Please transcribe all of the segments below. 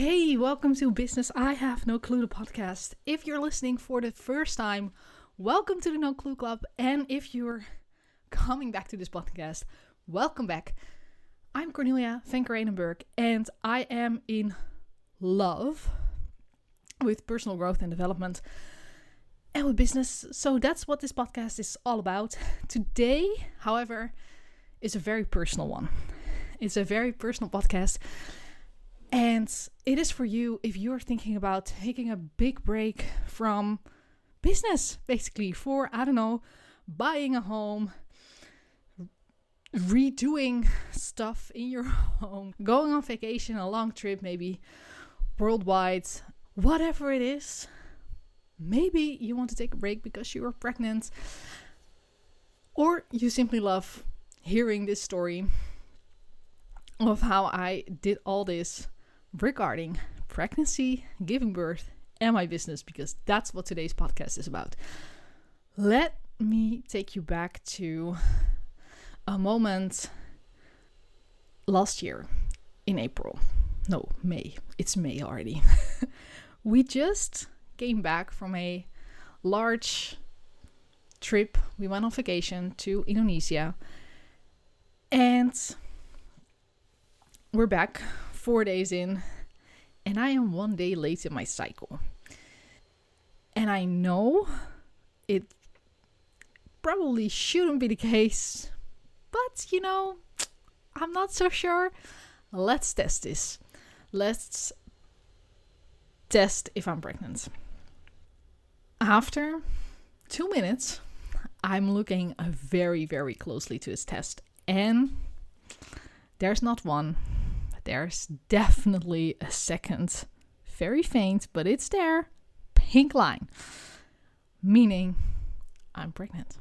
Hey, welcome to Business I Have No Clue, the podcast. If you're listening for the first time, welcome to the No Clue Club. And if you're coming back to this podcast, welcome back. I'm Cornelia van Kranenburg, and I am in love with personal growth and development and with business. So that's what this podcast is all about. Today, however, is a very personal one. It's a very personal podcast. And it is for you if you're thinking about taking a big break from business, basically, for, buying a home, redoing stuff in your home, going on vacation, a long trip, maybe worldwide, whatever it is. Maybe you want to take a break because you are pregnant, or you simply love hearing this story of how I did all this regarding pregnancy, giving birth, and my business, because that's what today's podcast is about. Let me take you back to a moment last year in April. No, May. It's May already. We just came back from a large trip. We went on vacation to Indonesia, and we're back 4 days in, and I am 1 day late in my cycle. And I know it probably shouldn't be the case, but I'm not so sure. Let's test this. Let's test if I'm pregnant. After 2 minutes, I'm looking very, very closely to this test, and there's not one. There's definitely a second, very faint, but it's there, pink line, meaning I'm pregnant.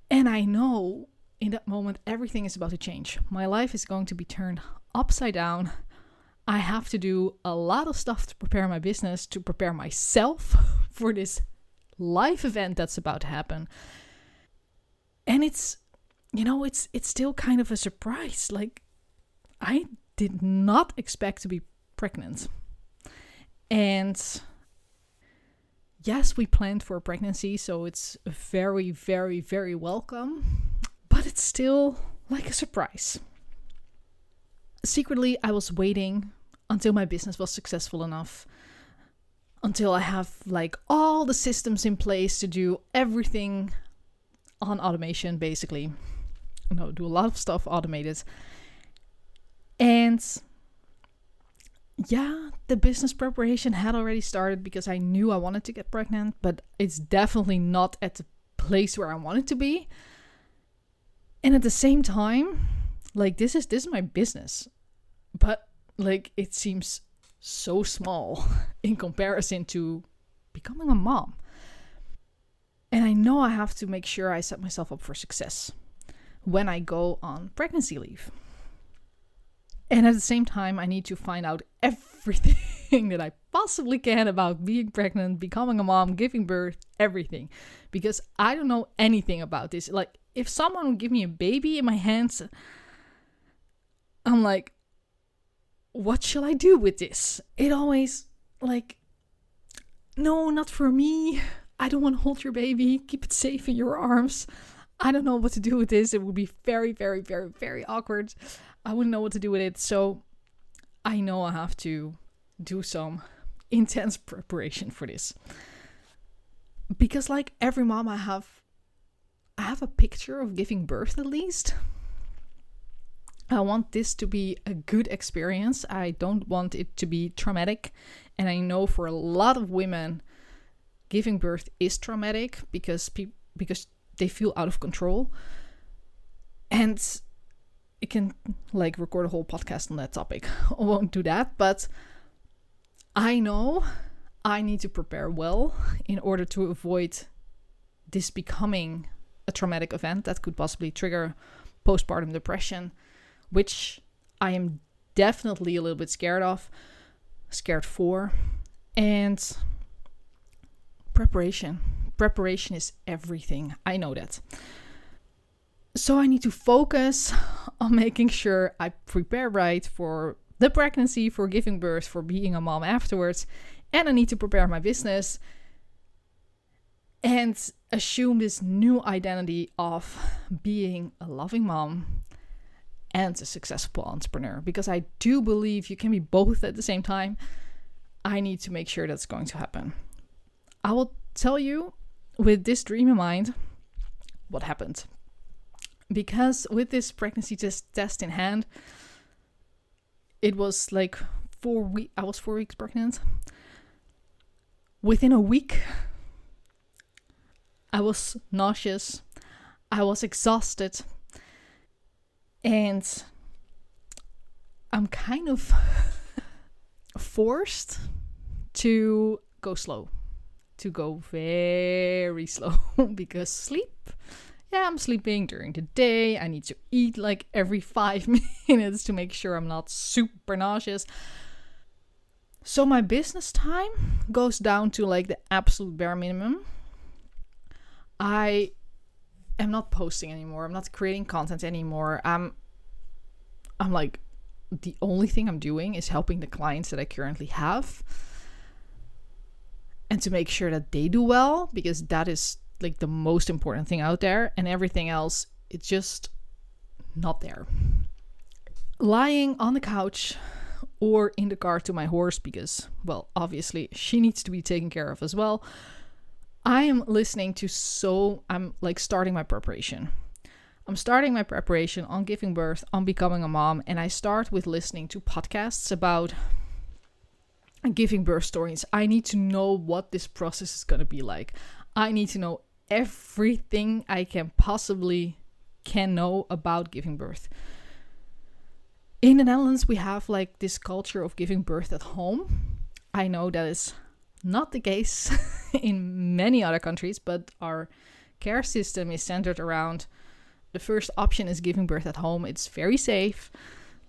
And I know in that moment everything is about to change. My life is going to be turned upside down. I have to do a lot of stuff to prepare my business, to prepare myself for this life event that's about to happen. And it's still kind of a surprise. Like, I did not expect to be pregnant. And yes, we planned for a pregnancy, so it's very, very, very welcome. But it's still like a surprise. Secretly, I was waiting until my business was successful enough, until I have all the systems in place to do everything on automation, basically. Do a lot of stuff automated. And yeah, the business preparation had already started because I knew I wanted to get pregnant, but it's definitely not at the place where I want it to be. And at the same time, this is my business, but it seems so small in comparison to becoming a mom. And I know I have to make sure I set myself up for success when I go on pregnancy leave. And at the same time, I need to find out everything that I possibly can about being pregnant, becoming a mom, giving birth, everything. Because I don't know anything about this. If someone would give me a baby in my hands, I'm like, what shall I do with this? It always, no, not for me. I don't want to hold your baby. Keep it safe in your arms. I don't know what to do with this. It would be very, very, very, very awkward. I wouldn't know what to do with it. So I know I have to do some intense preparation for this. Because every mom I have a picture of giving birth at least. I want this to be a good experience. I don't want it to be traumatic. And I know for a lot of women, giving birth is traumatic because they feel out of control. And you can record a whole podcast on that topic. I won't do that, but I know I need to prepare well in order to avoid this becoming a traumatic event that could possibly trigger postpartum depression, which I am definitely a little bit scared for. And preparation is everything. I know that. So I need to focus on making sure I prepare right for the pregnancy, for giving birth, for being a mom afterwards, and I need to prepare my business and assume this new identity of being a loving mom and a successful entrepreneur, because I do believe you can be both at the same time. I need to make sure that's going to happen. I will tell you, with this dream in mind, what happened. Because with this pregnancy test in hand, it was like 4 weeks. I was 4 weeks pregnant. Within a week, I was nauseous. I was exhausted. And I'm kind of forced to go slow. To go very slow. Because sleep. Yeah, I'm sleeping during the day. I need to eat like every 5 minutes to make sure I'm not super nauseous. So my business time goes down to like the absolute bare minimum. I am not posting anymore. I'm not creating content anymore. I'm like, the only thing I'm doing is helping the clients that I currently have. And to make sure that they do well, because that is like the most important thing out there, and everything else, it's just not there. Lying on the couch or in the car to my horse, because, well, obviously she needs to be taken care of as well. I am listening to I'm like starting my preparation. I'm starting my preparation on giving birth, on becoming a mom, and I start with listening to podcasts about giving birth stories. I need to know what this process is going to be like. I need to know everything I can know about giving birth. In the Netherlands, we have like this culture of giving birth at home. I know that is not the case in many other countries, but our care system is centered around the first option is giving birth at home. It's very safe.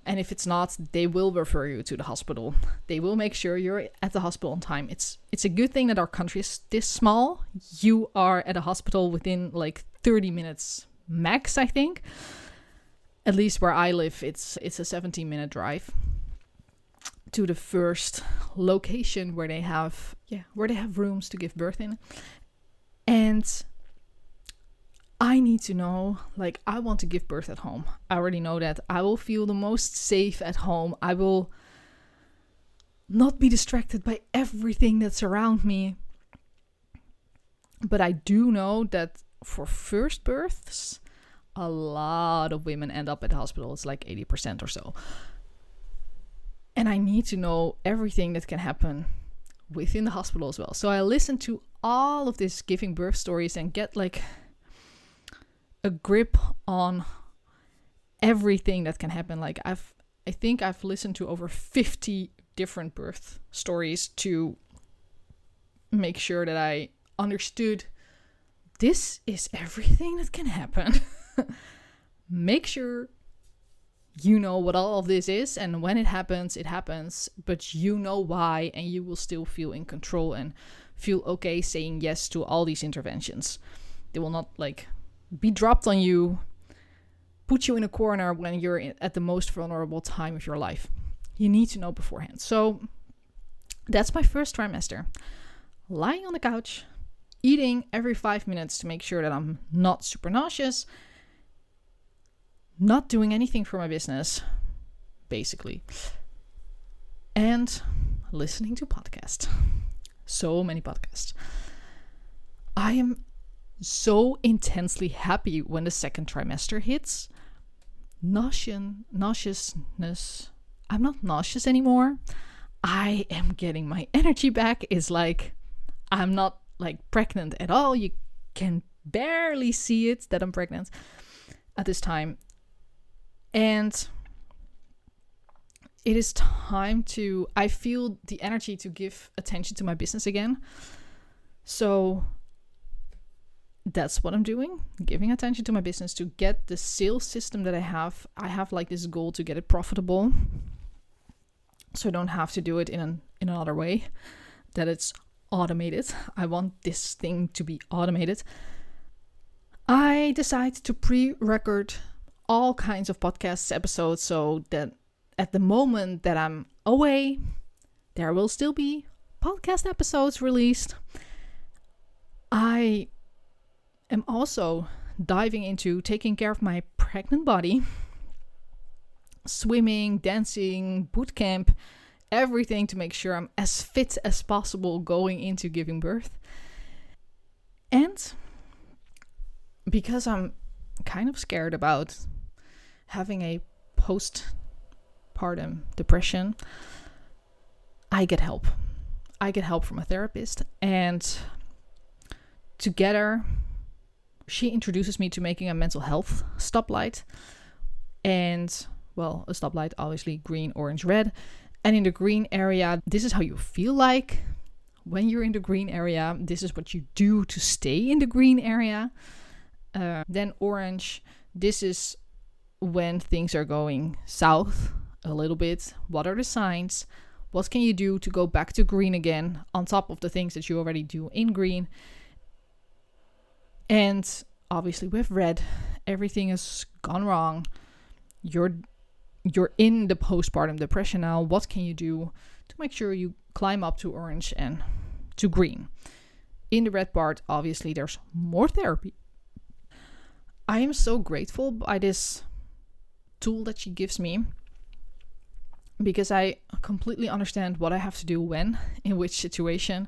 And if it's not, they will refer you to the hospital. They will make sure you're at the hospital on time. It's a good thing that our country is this small. You are at a hospital within like 30 minutes max, I think. At least where I live, it's a 17-minute drive to the first location where they have rooms to give birth in. And I need to know, like, I want to give birth at home. I already know that I will feel the most safe at home. I will not be distracted by everything that's around me. But I do know that for first births, a lot of women end up at the hospital. It's like 80% or so. And I need to know everything that can happen within the hospital as well. So I listen to all of these giving birth stories and get like a grip on everything that can happen. Like I think I've listened to over 50 different birth stories to make sure that I understood this is everything that can happen. Make sure you know what all of this is, and when it happens, but you know why, and you will still feel in control and feel okay saying yes to all these interventions. They will not like be dropped on you, put you in a corner when you're at the most vulnerable time of your life. You need to know beforehand. So that's my first trimester. Lying on the couch, eating every 5 minutes to make sure that I'm not super nauseous, not doing anything for my business, basically, and listening to podcasts. So many podcasts. I am so intensely happy when the second trimester hits. Nauseousness. I'm not nauseous anymore. I am getting my energy back. It's like I'm not like pregnant at all. You can barely see it that I'm pregnant at this time. And it is time I feel the energy to give attention to my business again. So that's what I'm doing, giving attention to my business to get the sales system that I have. I have like this goal to get it profitable, so I don't have to do it in another way, that it's automated. I want this thing to be automated. I decided to pre-record all kinds of podcast episodes so that at the moment that I'm away, there will still be podcast episodes released. I am also diving into taking care of my pregnant body, swimming, dancing, boot camp, everything to make sure I'm as fit as possible going into giving birth. And because I'm kind of scared about having a postpartum depression, I get help. I get help from a therapist, and together she introduces me to making a mental health stoplight. And, well, a stoplight, obviously green, orange, red. And in the green area, this is how you feel like when you're in the green area. This is what you do to stay in the green area. Then orange, this is when things are going south a little bit. What are the signs? What can you do to go back to green again on top of the things that you already do in green? And obviously with red, everything has gone wrong. You're in the postpartum depression now. What can you do to make sure you climb up to orange and to green? In the red part, obviously, there's more therapy. I am so grateful by this tool that she gives me, because I completely understand what I have to do when, in which situation.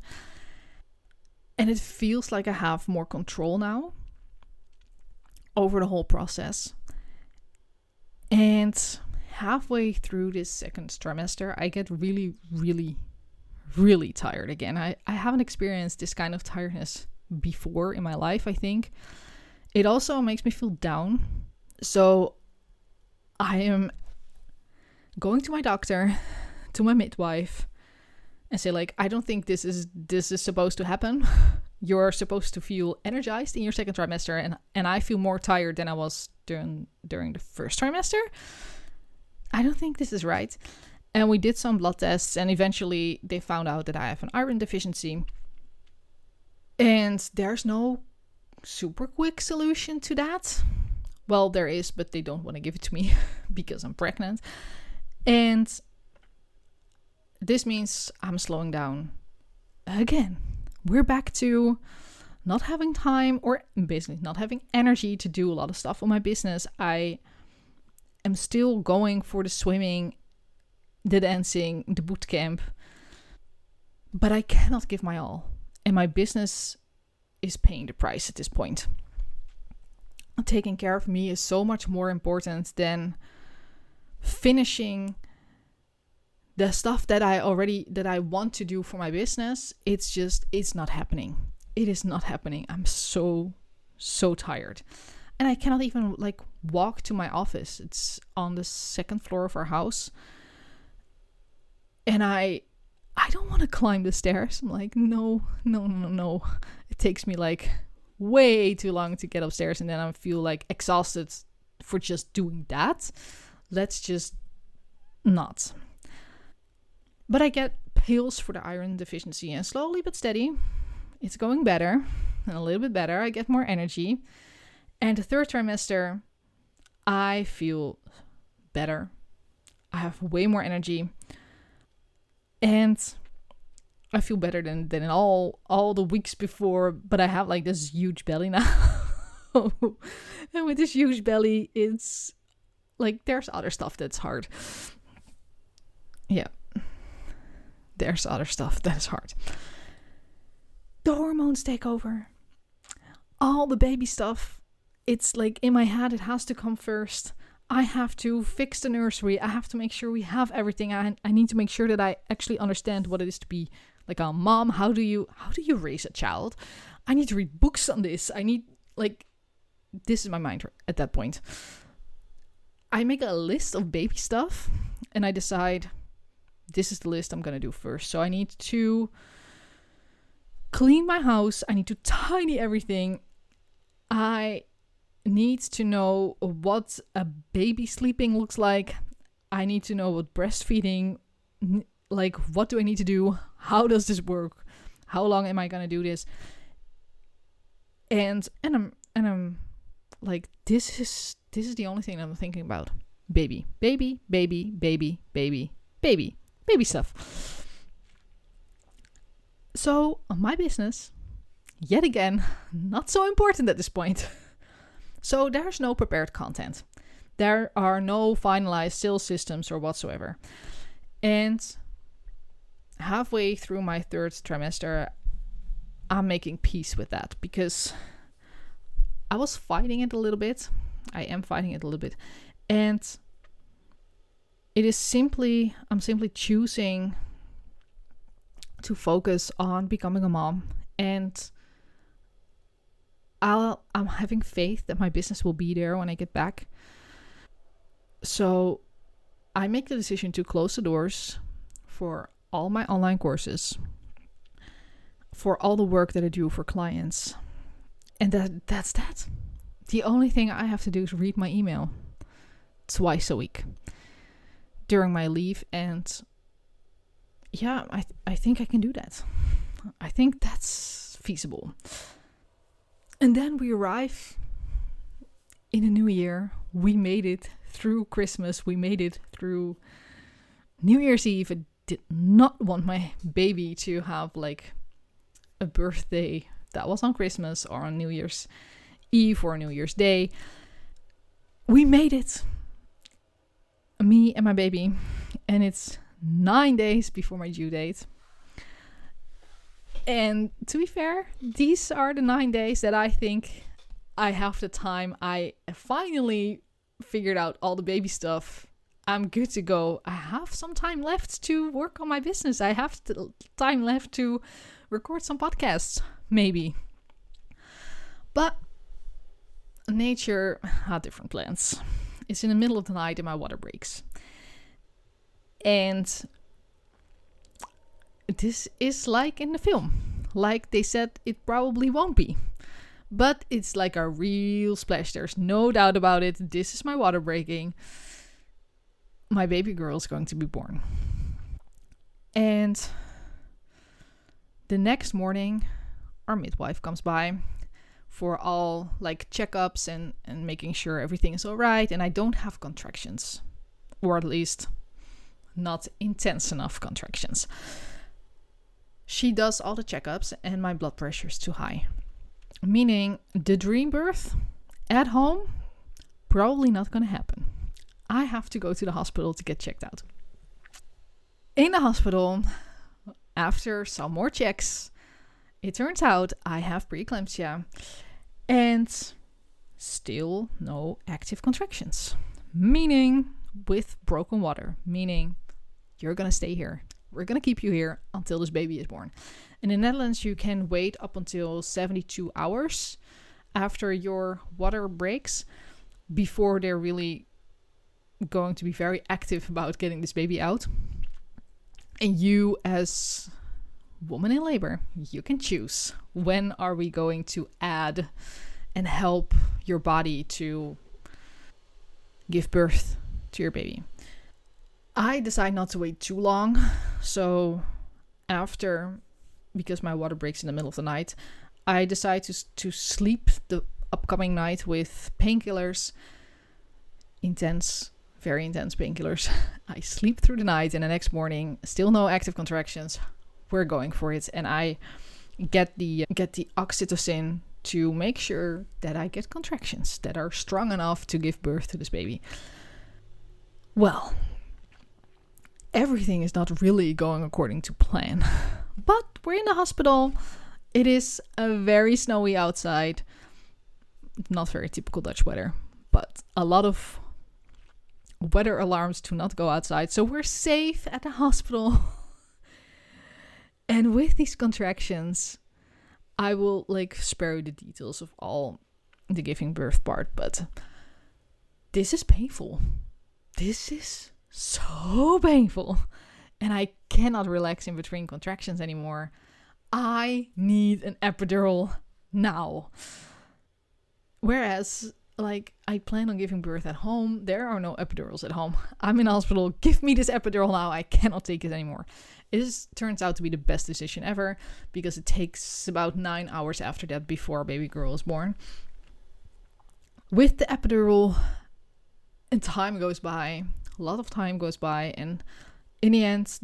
And it feels like I have more control now over the whole process. And halfway through this second trimester, I get really, really, really tired again. I haven't experienced this kind of tiredness before in my life, I think. It also makes me feel down. So I am going to my doctor, to my midwife, and say, like, I don't think this is supposed to happen. You're supposed to feel energized in your second trimester, and I feel more tired than I was during the first trimester. I don't think this is right. And we did some blood tests, and eventually they found out that I have an iron deficiency. And there's no super quick solution to that. Well, there is, but they don't want to give it to me because I'm pregnant. And this means I'm slowing down again. We're back to not having time, or basically not having energy to do a lot of stuff on my business. I am still going for the swimming, the dancing, the boot camp, but I cannot give my all. And my business is paying the price at this point. Taking care of me is so much more important than finishing the stuff that I want to do for my business. It's not happening. It is not happening. I'm so tired. And I cannot even walk to my office. It's on the second floor of our house. And I don't want to climb the stairs. I'm like, no. It takes me way too long to get upstairs, and then I feel exhausted for just doing that. Let's just not. But I get pills for the iron deficiency, and slowly but steady, it's going better, and a little bit better. I get more energy. And the third trimester, I feel better. I have way more energy. And I feel better than in all the weeks before, but I have this huge belly now. And with this huge belly, it's there's other stuff that's hard. Yeah. There's other stuff that is hard. The hormones take over. All the baby stuff. It's in my head, it has to come first. I have to fix the nursery. I have to make sure we have everything. I need to make sure that I actually understand what it is to be a mom. How do you raise a child? I need to read books on this. I need this is my mind at that point. I make a list of baby stuff, and I decide this is the list I'm gonna do first. So I need to clean my house. I need to tidy everything. I need to know what a baby sleeping looks like. I need to know what breastfeeding, what do I need to do? How does this work? How long am I gonna do this? And I'm this is the only thing I'm thinking about. baby, baby, baby, baby, baby, baby, baby stuff. So my business, yet again, not so important at this point. So there's no prepared content. There are no finalized sales systems or whatsoever. And halfway through my third trimester, I'm making peace with that because I was fighting it a little bit. I am fighting it a little bit. And I'm simply choosing to focus on becoming a mom. And I'm having faith that my business will be there when I get back. So I make the decision to close the doors for all my online courses, for all the work that I do for clients. And that's that. The only thing I have to do is read my email twice a week during my leave. And yeah, I think I can do that. I think that's feasible. And then we arrive in a new year. We made it through Christmas. We made it through New Year's Eve. I did not want my baby to have like a birthday that was on Christmas or on New Year's Eve or New Year's Day. We made it. Me and my baby. And it's 9 days before my due date. And to be fair, these are the 9 days that I think I have the time. I finally figured out all the baby stuff. I'm good to go. I have some time left to work on my business. I have time left to record some podcasts, maybe. But nature had different plans. It's in the middle of the night and my water breaks. And this is like in the film. Like they said, it probably won't be. But it's like a real splash. There's no doubt about it. This is my water breaking. My baby girl is going to be born. And the next morning, our midwife comes by for all like checkups and making sure everything is all right. And I don't have contractions. Or at least not intense enough contractions. She does all the checkups and my blood pressure is too high. Meaning the dream birth at home, probably not going to happen. I have to go to the hospital to get checked out. In the hospital, after some more checks, it turns out I have preeclampsia and still no active contractions. Meaning with broken water. Meaning you're going to stay here. We're going to keep you here until this baby is born. In the Netherlands, you can wait up until 72 hours after your water breaks before they're really going to be very active about getting this baby out. And you, as woman in labor, you can choose when are we going to add and help your body to give birth to your baby. I decide not to wait too long. So after, because my water breaks in the middle of the night, I decide to sleep the upcoming night with painkillers. Very intense painkillers. I sleep through the night and the next morning, still no active contractions. We're going for it. And I get the oxytocin to make sure that I get contractions that are strong enough to give birth to this baby. Well, everything is not really going according to plan. But we're in the hospital. It is a very snowy outside. Not very typical Dutch weather, but a lot of weather alarms to not go outside. So we're safe at the hospital. And with these contractions, I will spare you the details of all the giving birth part, but this is painful. This is so painful. And I cannot relax in between contractions anymore. I need an epidural now. Whereas, I plan on giving birth at home. There are no epidurals at home. I'm in hospital. Give me this epidural now. I cannot take it anymore. It turns out to be the best decision ever because it takes about 9 hours after that before a baby girl is born. With the epidural, And time goes by, a lot of time goes by, and in the end,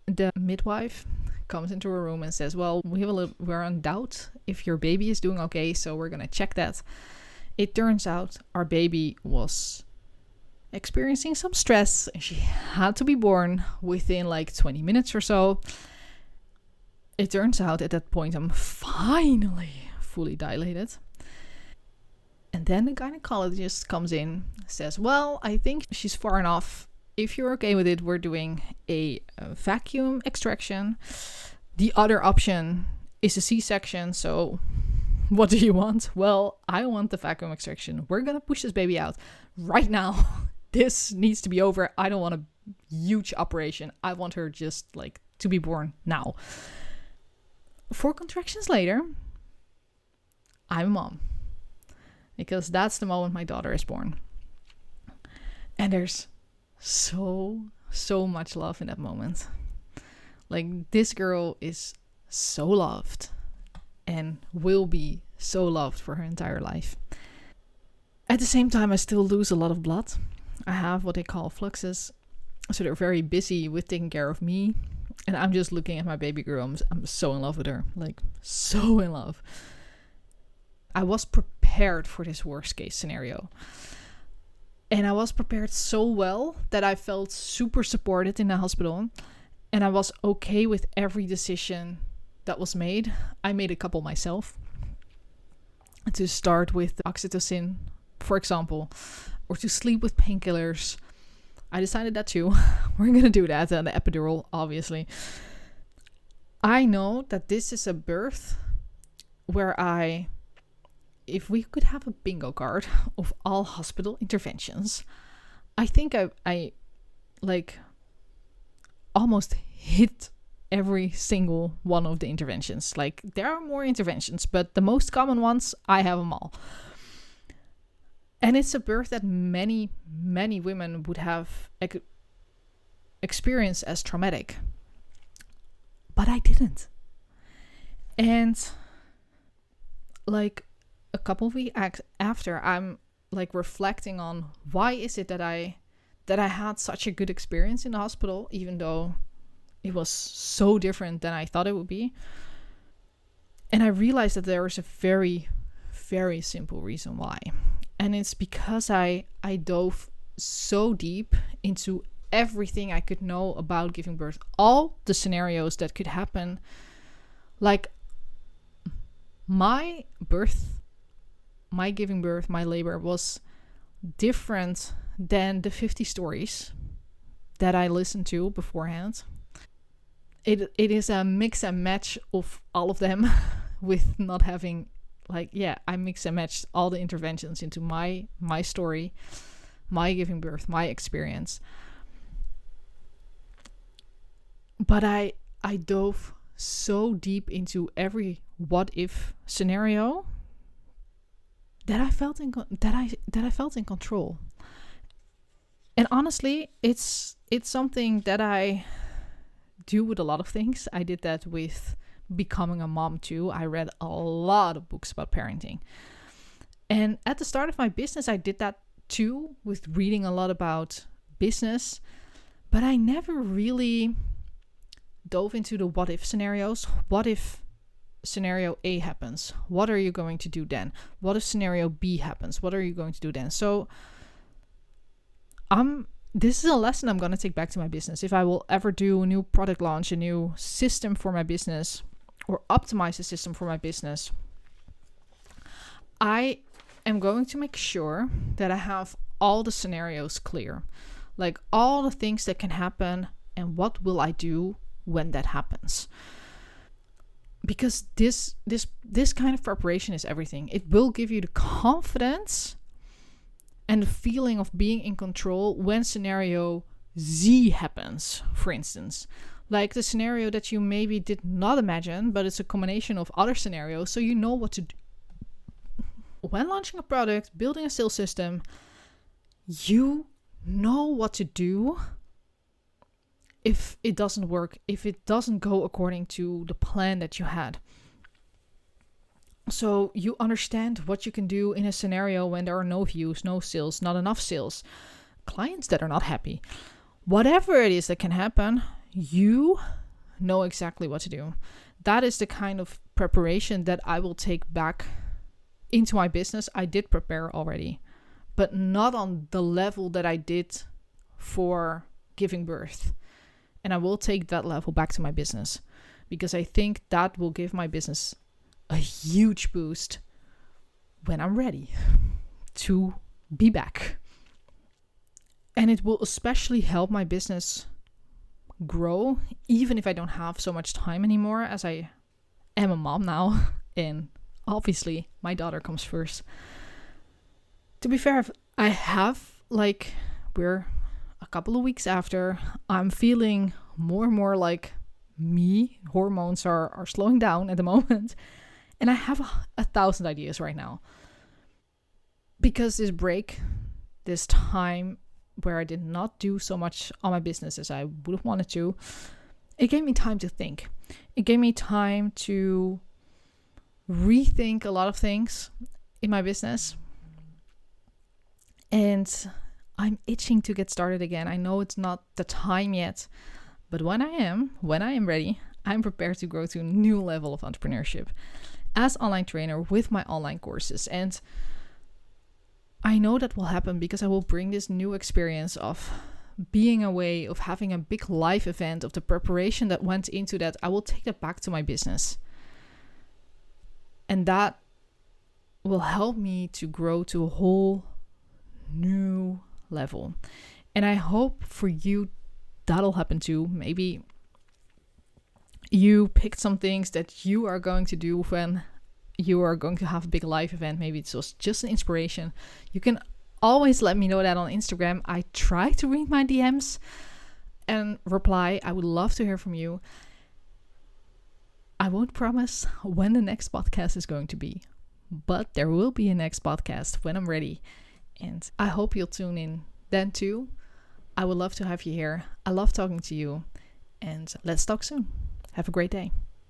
the midwife comes into a room and says, well, we're in doubt if your baby is doing okay, so we're gonna check that. It turns out our baby was experiencing some stress and she had to be born within like 20 minutes or so. It turns out at that point I'm finally fully dilated. And then the gynecologist comes in, says, well, I think she's far enough. If you're okay with it, we're doing a vacuum extraction. The other option is a C-section, so what do you want? Well, I want the vacuum extraction. We're going to push this baby out right now. This needs to be over. I don't want a huge operation. I want her just like to be born now. 4 contractions later, I'm a mom. Because that's the moment my daughter is born. And there's so much love in that moment. Like, this girl is so loved and will be so loved for her entire life. At the same time, I still lose a lot of blood. I have what they call fluxes. So they're very busy with taking care of me. And I'm just looking at my baby girl. I'm so in love with her. Like, so in love. I was prepared for this worst case scenario. And I was prepared so well that I felt super supported in the hospital. And I was okay with every decision that was made. I made a couple myself. To start with oxytocin, for example, or to sleep with painkillers. I decided that too. We're going to do that, and the epidural, obviously. I know that this is a birth where if we could have a bingo card of all hospital interventions, I think I like almost hit every single one of the interventions. Like, there are more interventions, but the most common ones, I have them all. And it's a birth that many women would have experienced as traumatic. But I didn't. And like a couple of weeks after, I'm like reflecting on why is it that I had such a good experience in the hospital, even though it was so different than I thought it would be. And I realized that there was a very, very simple reason why. And it's because I dove so deep into everything I could know about giving birth. All the scenarios that could happen. Like, my birth, my giving birth, my labor was different than the 50 stories that I listened to beforehand. It is a mix and match of all of them with not having, like, yeah, I mix and matched all the interventions into my story, my giving birth, my experience. But I dove so deep into every what if scenario that I felt in control. And honestly, it's something that I do with a lot of things. I did that with becoming a mom too. I read a lot of books about parenting. And at the start of my business, I did that too, with reading a lot about business. But I never really dove into the what if scenarios. What if scenario A happens? What are you going to do then? What if scenario B happens? What are you going to do then? So this is a lesson I'm going to take back to my business. If I will ever do a new product launch, a new system for my business, or optimize the system for my business, I am going to make sure that I have all the scenarios clear. Like, all the things that can happen and what will I do when that happens. Because this kind of preparation is everything. It will give you the confidence and the feeling of being in control when scenario Z happens, for instance. Like the scenario that you maybe did not imagine, but it's a combination of other scenarios, so you know what to do. When launching a product, building a sales system, you know what to do if it doesn't work, if it doesn't go according to the plan that you had. So you understand what you can do in a scenario when there are no views, no sales, not enough sales, clients that are not happy. Whatever it is that can happen, you know exactly what to do. That is the kind of preparation that I will take back into my business. I did prepare already, but not on the level that I did for giving birth. And I will take that level back to my business because I think that will give my business a huge boost when I'm ready to be back. And it will especially help my business grow, even if I don't have so much time anymore, as I am a mom now. And obviously, my daughter comes first. To be fair, I have, we're a couple of weeks after, I'm feeling more and more like me. Hormones are slowing down at the moment. And I have 1,000 ideas right now. Because this break, this time where I did not do so much on my business as I would have wanted to, it gave me time to think. It gave me time to rethink a lot of things in my business. And I'm itching to get started again. I know it's not the time yet, but when I am ready, I'm prepared to grow to a new level of entrepreneurship as online trainer with my online courses. And I know that will happen because I will bring this new experience of being away, of having a big live event, of the preparation that went into that. I will take that back to my business. And that will help me to grow to a whole new level. And I hope for you that'll happen too. Maybe you picked some things that you are going to do when you are going to have a big live event. Maybe it's just an inspiration. You can always let me know that on Instagram. I try to read my DMs and reply. I would love to hear from you. I won't promise when the next podcast is going to be, but there will be a next podcast when I'm ready. And I hope you'll tune in then too. I would love to have you here. I love talking to you. And let's talk soon. Have a great day.